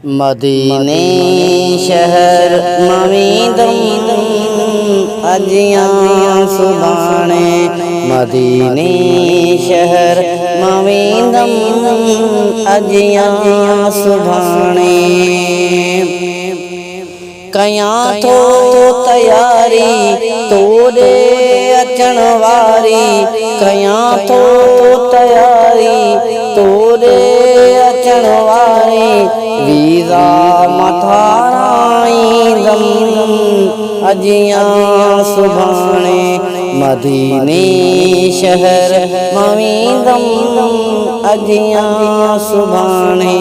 मदीने शहर मवींदम अजियां सुभाणे। मदीने शहर मवींदम अजियां सुभाणे। कयां थो तैयारी तोड़े अचण वारी। कयां थो तैयारी तोड़े अचण वारी। वीज़ा मथाराईंदम अजियां सुभाणे। मदीने शहर मवींदम अजियां सुभाणे।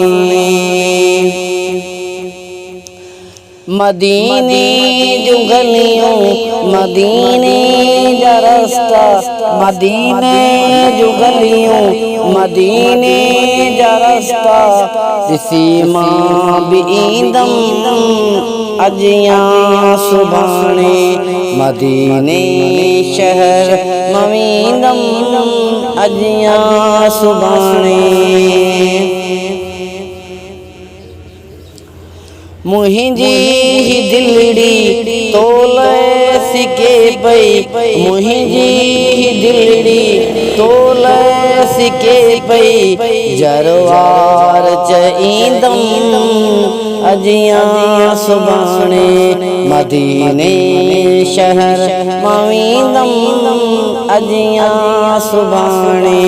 मदीने जूं गलियूं मदीने जा रस्ता। मदीने जूं गलियूं मदीने जा रस्ता। ॾिसी मां बि ईंदम अजियां सुभाणे। मदीने शहर मवींदम अजियां सुभाणे। मुंहिंजी ही दिलड़ी तोले सिके पई। मुंहिंजी ही दिलड़ी तोले सिके पई। जरवार चईंदम अजियां सुभाणे। मदीने शहर मवींदम अजियां सुभाणे।